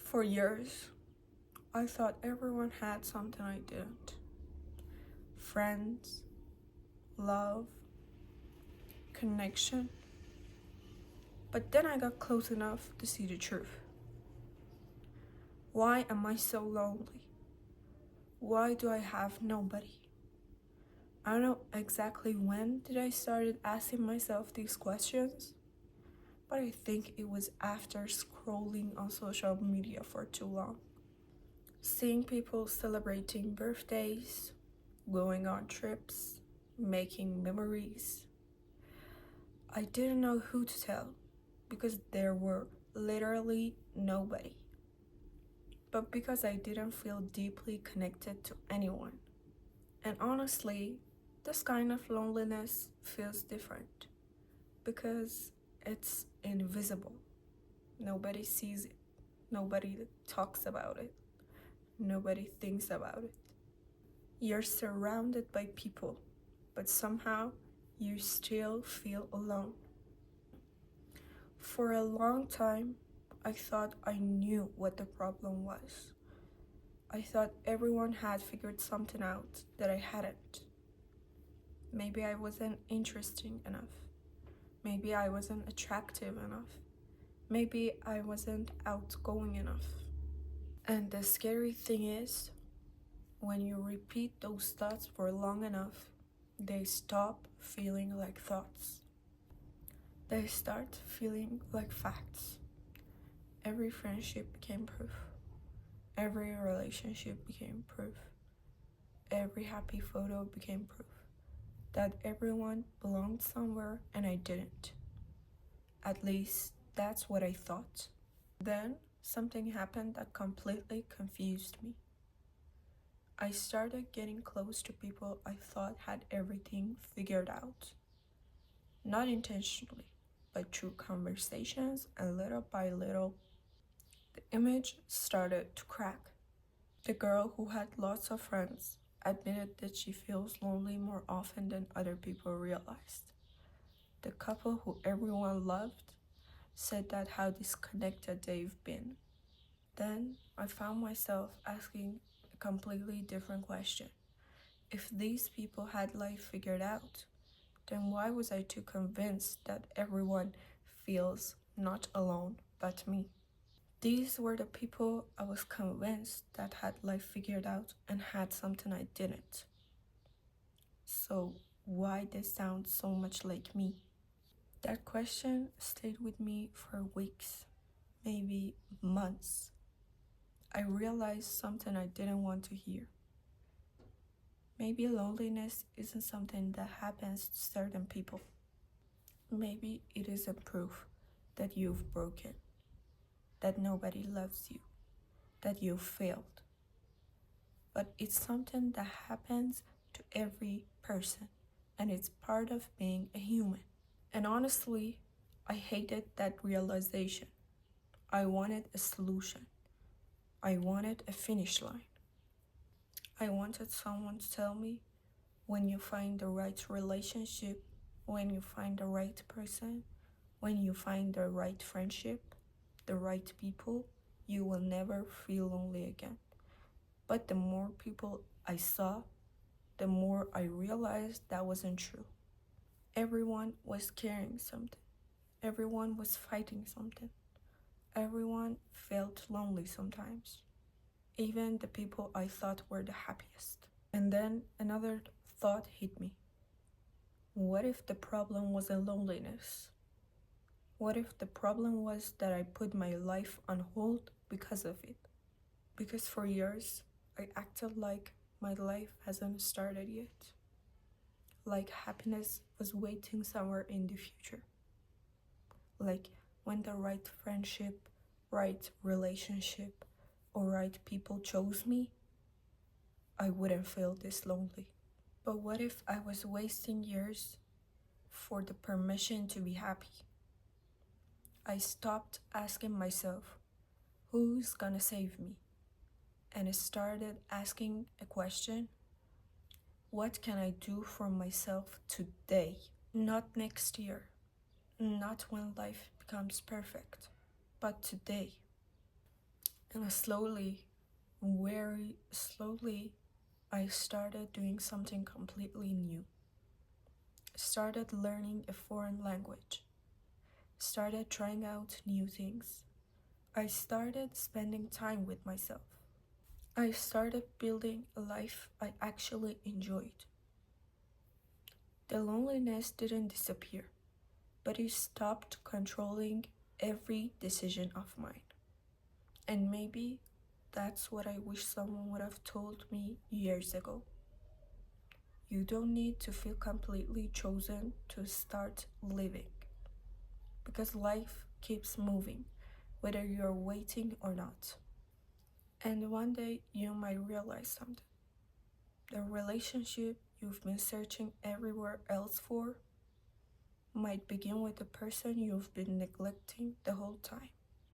For years, I thought everyone had something I didn't. Friends, love, connection. But then I got close enough to see the truth. Why am I so lonely? Why do I have nobody? I don't know exactly when did I started asking myself these questions, but I think it was after scrolling on social media for too long. Seeing people celebrating birthdays, going on trips, making memories. I didn't know who to tell because there were literally nobody. But because I didn't feel deeply connected to anyone. And honestly, this kind of loneliness feels different because it's invisible. Nobody sees it. Nobody talks about it. Nobody thinks about it. You're surrounded by people, but somehow you still feel alone. For a long time, I thought I knew what the problem was. I thought everyone had figured something out that I hadn't. Maybe I wasn't interesting enough. Maybe I wasn't attractive enough. Maybe I wasn't outgoing enough. And the scary thing is, when you repeat those thoughts for long enough, they stop feeling like thoughts. They start feeling like facts. Every friendship became proof. Every relationship became proof. Every happy photo became proof that everyone belonged somewhere and I didn't. At least that's what I thought. Then something happened that completely confused me. I started getting close to people I thought had everything figured out. Not intentionally, but through conversations, and little by little, the image started to crack. The girl who had lots of friends admitted that she feels lonely more often than other people realized. The couple who everyone loved said that how disconnected they've been. Then I found myself asking a completely different question. If these people had life figured out, then why was I too convinced that everyone feels not alone but me? These were the people I was convinced that had life figured out and had something I didn't. So why they sound so much like me? That question stayed with me for weeks, maybe months. I realized something I didn't want to hear. Maybe loneliness isn't something that happens to certain people. Maybe it is a proof that you've broken, that nobody loves you, that you failed. But it's something that happens to every person, and it's part of being a human. And honestly, I hated that realization. I wanted a solution. I wanted a finish line. I wanted someone to tell me, when you find the right relationship, when you find the right person, when you find the right friendship, the right people, you will never feel lonely again. But the more people I saw, the more I realized that wasn't true. Everyone was carrying something. Everyone was fighting something. Everyone felt lonely sometimes. Even the people I thought were the happiest. And then another thought hit me. What if the problem wasn't loneliness? What if the problem was that I put my life on hold because of it? Because for years, I acted like my life hasn't started yet. Like happiness was waiting somewhere in the future. Like when the right friendship, right relationship, or right people chose me, I wouldn't feel this lonely. But what if I was wasting years for the permission to be happy? I stopped asking myself, who's gonna save me? And I started asking a question, what can I do for myself today? Not next year, not when life becomes perfect, but today. And slowly, very slowly, I started doing something completely new. Started learning a foreign language. Started trying out new things. I started spending time with myself. I started building a life I actually enjoyed. The loneliness didn't disappear, but it stopped controlling every decision of mine. And maybe that's what I wish someone would have told me years ago. You don't need to feel completely chosen to start living, because life keeps moving, whether you're waiting or not. And one day you might realize something. The relationship you've been searching everywhere else for might begin with the person you've been neglecting the whole time.